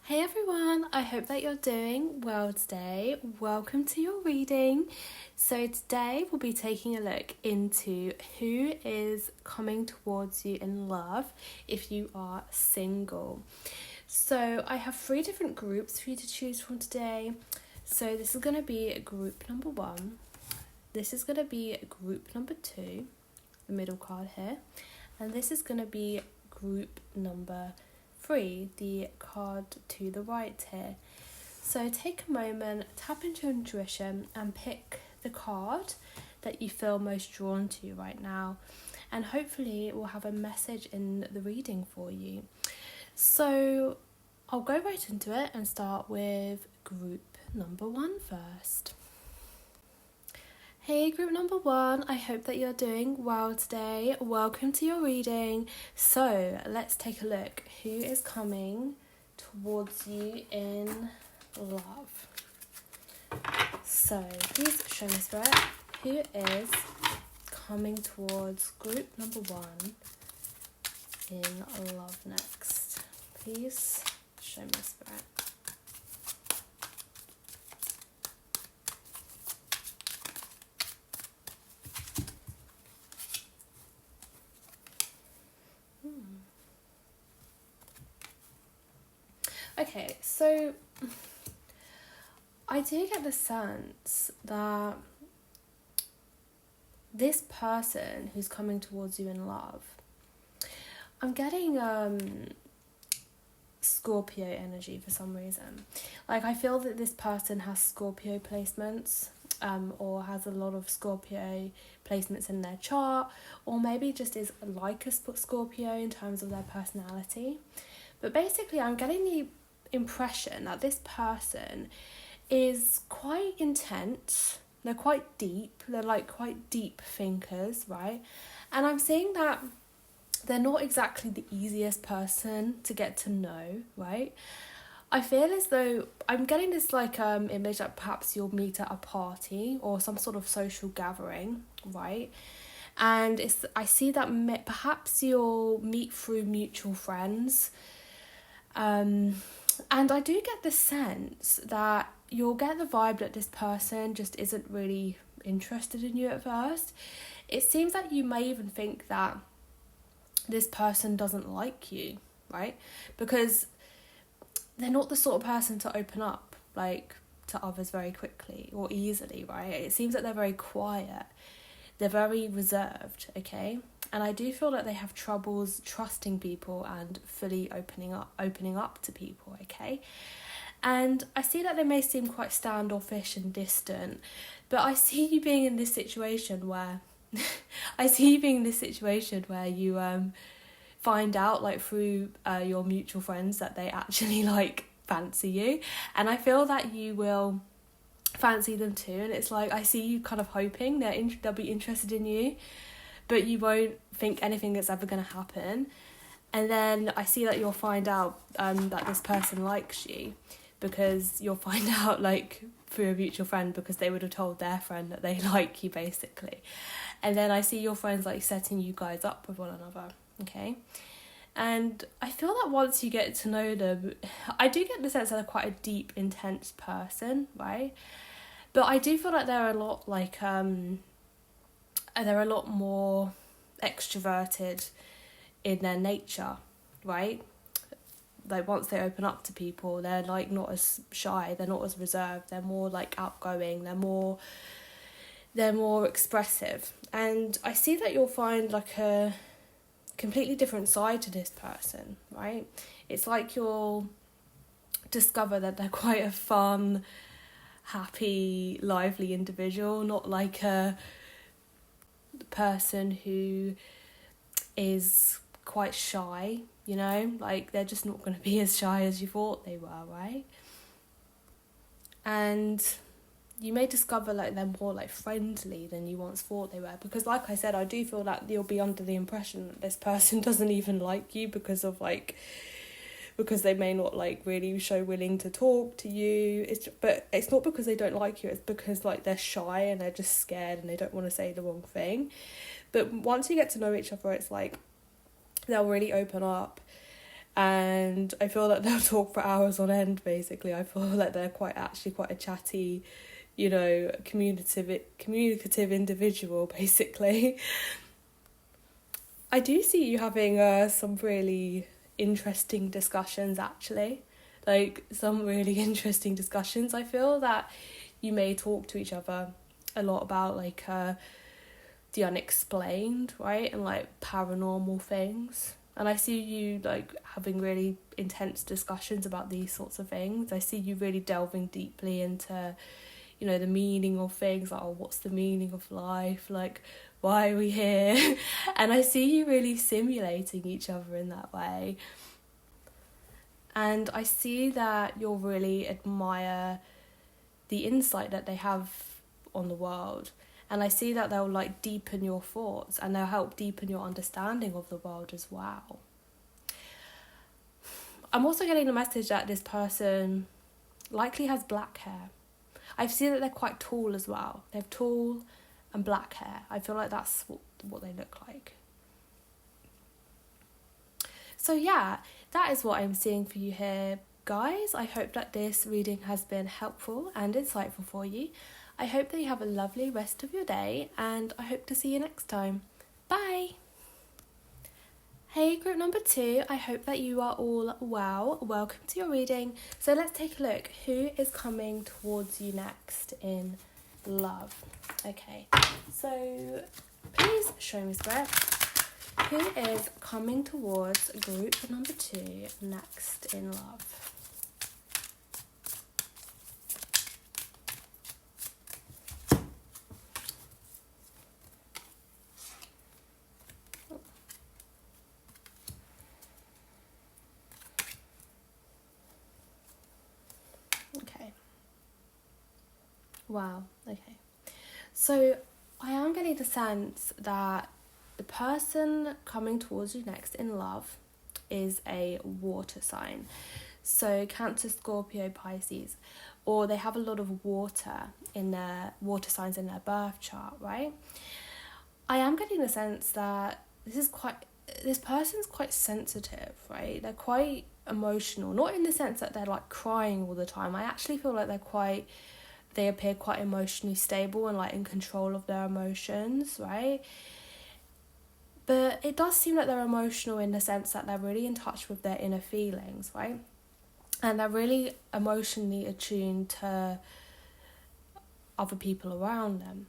Hey everyone, I hope that you're doing well today. Welcome to your reading. So today we'll be taking a look into who is coming towards you in love if you are single. So I have 3 different groups for you to choose from today. So this is going to be group number 1. This is going to be group number 2, the middle card here. And this is going to be group number 3, the card to the right here. So take a moment, tap into your intuition and pick the card that you feel most drawn to right now, and hopefully it will have a message in the reading for you. So I'll go right into it and start with group number 1 first. Hey group number 1, I hope that you're doing well today. Welcome to your reading. So let's take a look. Who is coming towards you in love? So please show me, Spirit, who is coming towards group number 1 in love next? Please show me, Spirit. Okay, so I do get the sense that this person who's coming towards you in love, I'm getting Scorpio energy for some reason. Like, I feel that this person has Scorpio placements, or has a lot of Scorpio placements in their chart, or maybe just is like a Scorpio in terms of their personality. But basically, I'm getting the impression that this person is quite intense. They're quite deep. They're like quite deep thinkers, right? And I'm seeing that they're not exactly the easiest person to get to know, right? I feel as though I'm getting this like image that perhaps you'll meet at a party or some sort of social gathering, right? And I see that perhaps you'll meet through mutual friends. And I do get the sense that you'll get the vibe that this person just isn't really interested in you at first. It seems like you may even think that this person doesn't like you, right? Because they're not the sort of person to open up, like, to others very quickly or easily, right? It seems that they're very quiet. They're very reserved, okay? And I do feel that they have troubles trusting people and fully opening up to people, okay? And I see that they may seem quite standoffish and distant, but I see you being in this situation where you find out, like, through your mutual friends that they actually like fancy you, and I feel that you will fancy them too. And it's like, I see you kind of hoping they'll be interested in you, but you won't think anything that's ever going to happen. And then I see that you'll find out that this person likes you, because you'll find out, like, through a mutual friend, because they would have told their friend that they like you, basically. And then I see your friends, like, setting you guys up with one another, okay? And I feel that once you get to know them, I do get the sense that they're quite a deep, intense person, right? But I do feel like they're a lot like they're a lot more extroverted in their nature, right? Like, once they open up to people, they're like not as shy, they're not as reserved, they're more like outgoing, they're more expressive. And I see that you'll find like a completely different side to this person, right? It's like you'll discover that they're quite a fun, happy, lively individual, not like a person who is quite shy, you know? Like, they're just not going to be as shy as you thought they were, right? And you may discover, like, they're more, like, friendly than you once thought they were, because, like I said, I do feel that you'll be under the impression that this person doesn't even like you because they may not, like, really show willing to talk to you. But it's not because they don't like you, it's because, like, they're shy and they're just scared and they don't want to say the wrong thing. But once you get to know each other, it's like they'll really open up and I feel like they'll talk for hours on end. Basically, I feel like they're quite a chatty, communicative individual. Basically, I do see you having some really interesting discussions. Actually, like some really interesting discussions. I feel that you may talk to each other a lot about like the unexplained, right, and like paranormal things. And I see you like having really intense discussions about these sorts of things. I see you really delving deeply into, the meaning of things, like, oh, what's the meaning of life? Like, why are we here? And I see you really simulating each other in that way. And I see that you'll really admire the insight that they have on the world. And I see that they'll like deepen your thoughts, and they'll help deepen your understanding of the world as well. I'm also getting the message that this person likely has black hair. I see that they're quite tall as well. They have tall and black hair. I feel like that's what they look like. So yeah, that is what I'm seeing for you here, guys. I hope that this reading has been helpful and insightful for you. I hope that you have a lovely rest of your day, and I hope to see you next time. Bye! Hey, group number 2, I hope that you are all well. Welcome to your reading. So let's take a look. Who is coming towards you next in love? Okay, so please show me, Spirit. Who is coming towards group number 2 next in love? Wow, okay. So I am getting the sense that the person coming towards you next in love is a water sign. So Cancer, Scorpio, Pisces, or they have a lot of water signs in their birth chart, right? I am getting the sense that this person's quite sensitive, right? They're quite emotional, not in the sense that they're like crying all the time. I actually feel like they appear quite emotionally stable and like in control of their emotions, right? But it does seem like they're emotional in the sense that they're really in touch with their inner feelings, right? And they're really emotionally attuned to other people around them.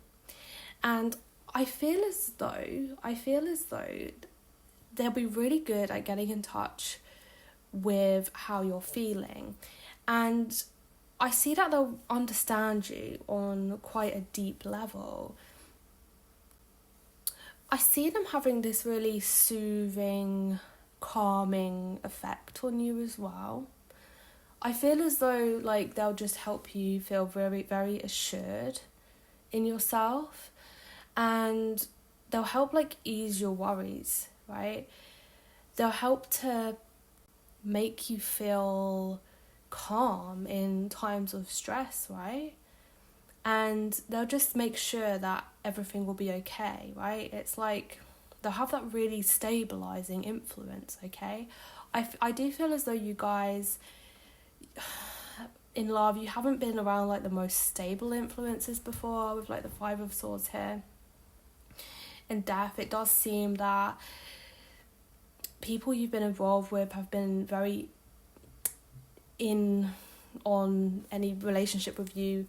And I feel as though they'll be really good at getting in touch with how you're feeling. And I see that they'll understand you on quite a deep level. I see them having this really soothing, calming effect on you as well. I feel as though like they'll just help you feel very, very assured in yourself, and they'll help like ease your worries, right? They'll help to make you feel calm in times of stress, right? And they'll just make sure that everything will be okay, right? It's like they'll have that really stabilizing influence, okay? I do feel as though you guys in love, you haven't been around like the most stable influences before, with like the 5 of Swords here. In death, it does seem that people you've been involved with have been very in on any relationship with you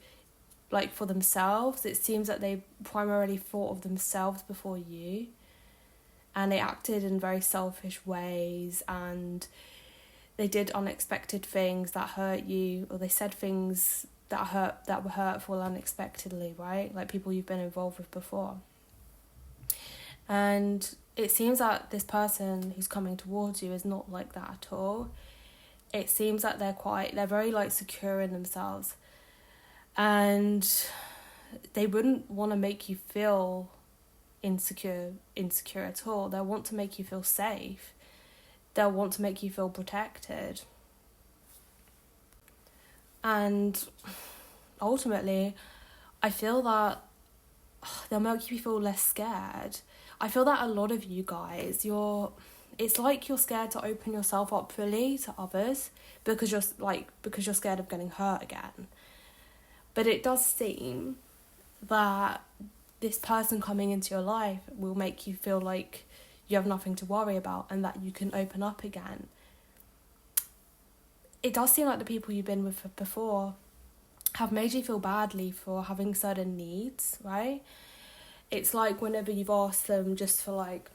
like for themselves. It seems that they primarily thought of themselves before you, and they acted in very selfish ways, and they did unexpected things that hurt you, or they said things that were hurtful unexpectedly, right? Like people you've been involved with before. And it seems that this person who's coming towards you is not like that at all. It seems that they're very like secure in themselves, and they wouldn't want to make you feel insecure at all. They'll want to make you feel safe. They'll want to make you feel protected. And ultimately, I feel that they'll make you feel less scared. I feel that a lot of you guys, it's like you're scared to open yourself up fully to others because you're scared of getting hurt again. But it does seem that this person coming into your life will make you feel like you have nothing to worry about and that you can open up again. It does seem like the people you've been with before have made you feel badly for having certain needs, right? It's like whenever you've asked them just for like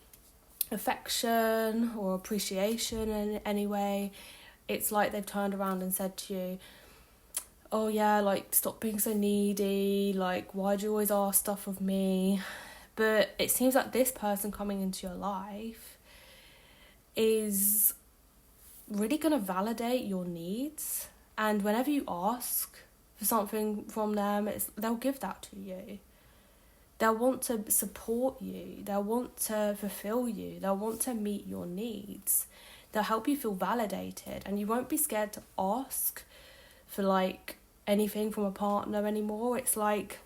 affection or appreciation in any way, it's like they've turned around and said to you, oh yeah, like, stop being so needy, like, why do you always ask stuff of me? But it seems like this person coming into your life is really going to validate your needs. And whenever you ask for something from them, they'll give that to you. They'll want to support you. They'll want to fulfill you. They'll want to meet your needs. They'll help you feel validated. And you won't be scared to ask for, like, anything from a partner anymore. It's like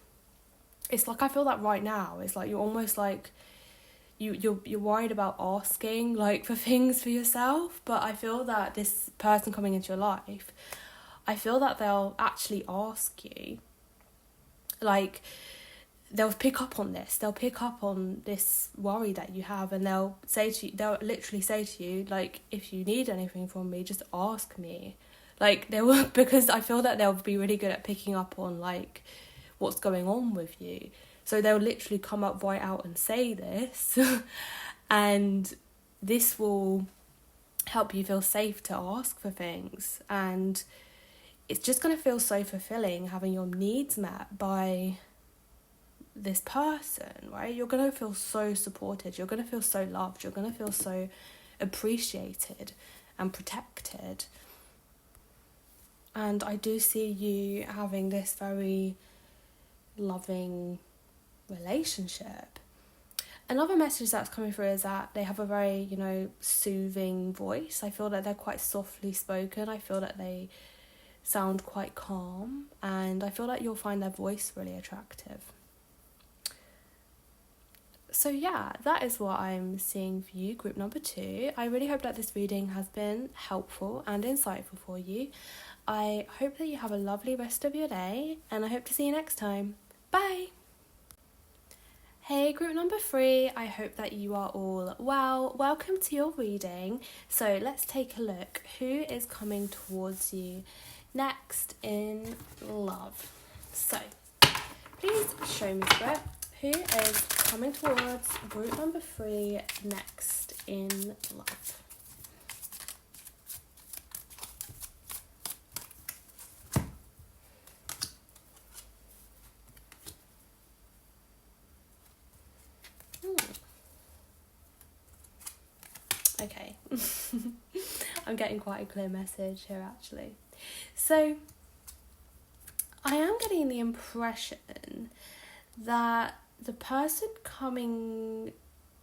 I feel that right now. It's like you're almost like you're worried about asking, like, for things for yourself. But I feel that this person coming into your life, I feel that they'll actually ask you, like, they'll pick up on this. They'll pick up on this worry that you have, and they'll literally say to you, like, if you need anything from me, just ask me. Like, they will, because I feel that they'll be really good at picking up on, like, what's going on with you. So they'll literally come up right out and say this. And this will help you feel safe to ask for things. And it's just going to feel so fulfilling having your needs met by this person, right? You're going to feel so supported. You're going to feel so loved. You're going to feel so appreciated and protected. And I do see you having this very loving relationship. Another message that's coming through is that they have a very, soothing voice. I feel that they're quite softly spoken. I feel that they sound quite calm. And I feel like you'll find their voice really attractive. So yeah, that is what I'm seeing for you, group number 2. I really hope that this reading has been helpful and insightful for you. I hope that you have a lovely rest of your day, and I hope to see you next time. Bye! Hey, group number 3, I hope that you are all well. Welcome to your reading. So let's take a look. Who is coming towards you next in love? So, please show me, Spirit. Who is coming towards group number 3 next in love? Okay. I'm getting quite a clear message here, actually. So, I am getting the impression that the person coming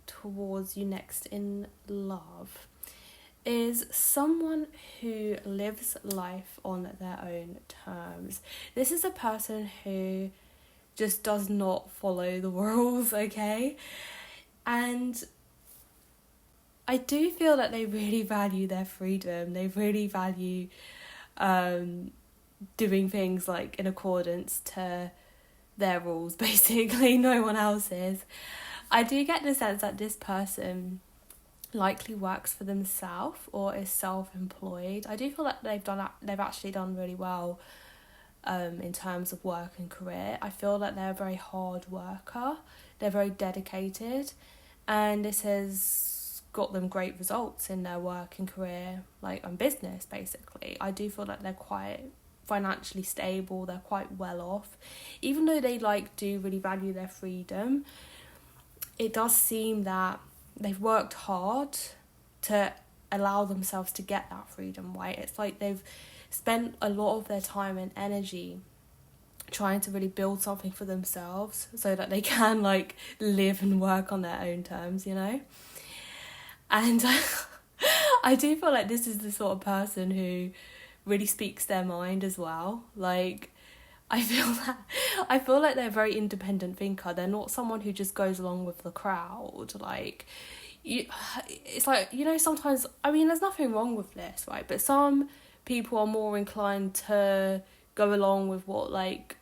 towards you next in love is someone who lives life on their own terms. This is a person who just does not follow the rules, okay? And I do feel that they really value their freedom. They really value doing things like in accordance to their rules, basically, no one else's. I do get the sense that this person likely works for themselves or is self-employed. I do feel that they've actually done really well in terms of work and career. I feel that they're a very hard worker. They're very dedicated, and this has got them great results in their work and career, like, and business, basically. I do feel that they're quite financially stable. They're quite well off, even though they do really value their freedom. It does seem that they've worked hard to allow themselves to get that freedom, right? It's like they've spent a lot of their time and energy trying to really build something for themselves so that they can live and work on their own terms, And I do feel like this is the sort of person who really speaks their mind as well. I feel like they're a very independent thinker. They're not someone who just goes along with the crowd. it's like, sometimes, I mean, there's nothing wrong with this, right? But some people are more inclined to go along with what, like,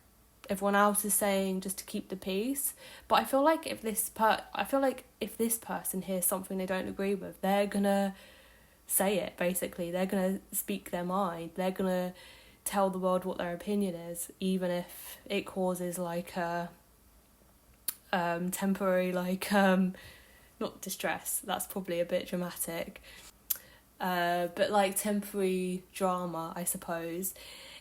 everyone else is saying just to keep the peace. But I feel like if this person hears something they don't agree with, they're gonna say it. Basically, they're gonna speak their mind. They're gonna tell the world what their opinion is, even if it causes like a temporary, like, not distress, that's probably a bit dramatic, but like temporary drama, I suppose.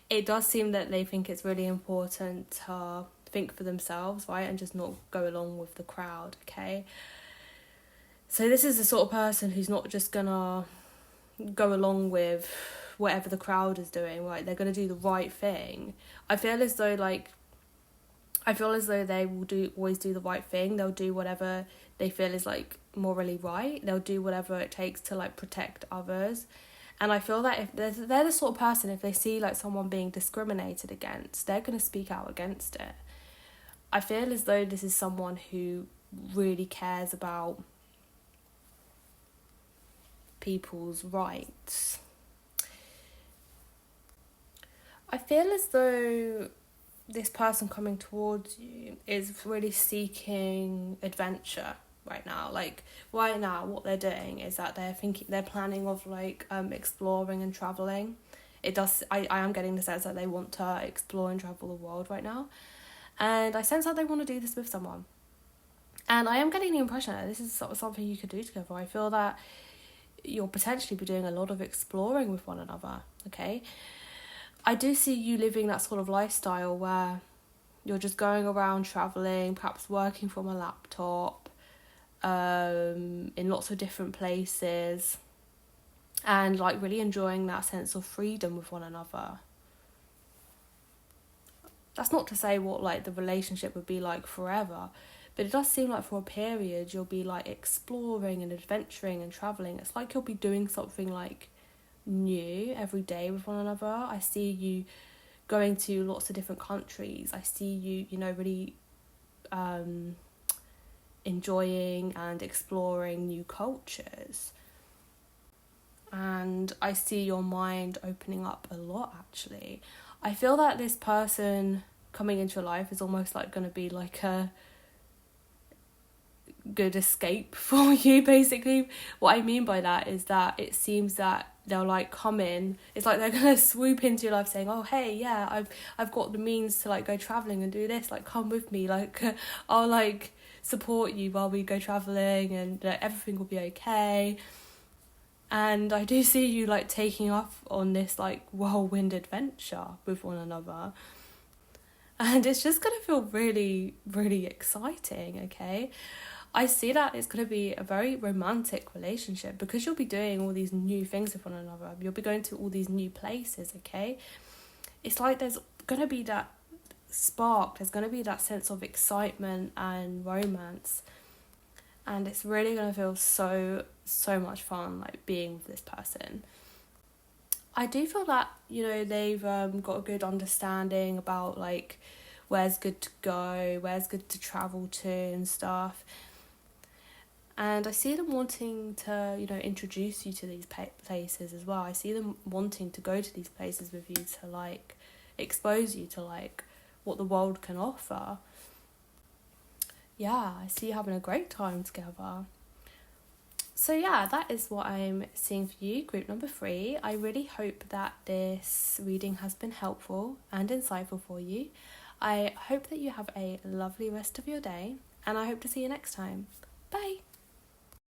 It does seem that they think it's really important to think for themselves, right, and just not go along with the crowd, okay? So this is the sort of person who's not just gonna go along with whatever the crowd is doing, right? They're gonna do the right thing. I feel as though they will always do the right thing. They'll do whatever they feel is like morally right. They'll do whatever it takes to like protect others. And I feel that if they're the sort of person, if they see like someone being discriminated against, they're going to speak out against it. I feel as though this is someone who really cares about people's rights. I feel as though this person coming towards you is really seeking adventure right now. Like, right now what they're doing is that they're planning of like exploring and traveling. I am getting the sense that they want to explore and travel the world right now, and I sense that they want to do this with someone, and I am getting the impression that this is sort of something you could do together. I feel that you'll potentially be doing a lot of exploring with one another, okay? I do see you living that sort of lifestyle where you're just going around travelling, perhaps working from a laptop, in lots of different places, and like really enjoying that sense of freedom with one another. That's not to say what like the relationship would be like forever, but it does seem like for a period you'll be like exploring and adventuring and travelling. It's like you'll be doing something like new every day with one another. I see you going to lots of different countries. I see you, really enjoying and exploring new cultures. And I see your mind opening up a lot, actually. I feel that this person coming into your life is almost like going to be like a good escape for you, basically. What I mean by that is that it seems that they'll like come in, it's like they're gonna swoop into your life saying, oh hey, yeah, I've got the means to like go travelling and do this, like come with me, like I'll like support you while we go travelling, and everything will be okay. And I do see you like taking off on this like whirlwind adventure with one another, and it's just gonna feel really, really exciting, okay? I see that it's going to be a very romantic relationship because you'll be doing all these new things with one another. You'll be going to all these new places, okay? It's like there's going to be that spark. There's going to be that sense of excitement and romance. And it's really going to feel so, so much fun, like, being with this person. I do feel that, they've got a good understanding about, like, where's good to go, where's good to travel to and stuff. And I see them wanting to, introduce you to these places as well. I see them wanting to go to these places with you to, like, expose you to, like, what the world can offer. Yeah, I see you having a great time together. So yeah, that is what I'm seeing for you, group number 3. I really hope that this reading has been helpful and insightful for you. I hope that you have a lovely rest of your day, and I hope to see you next time. Bye!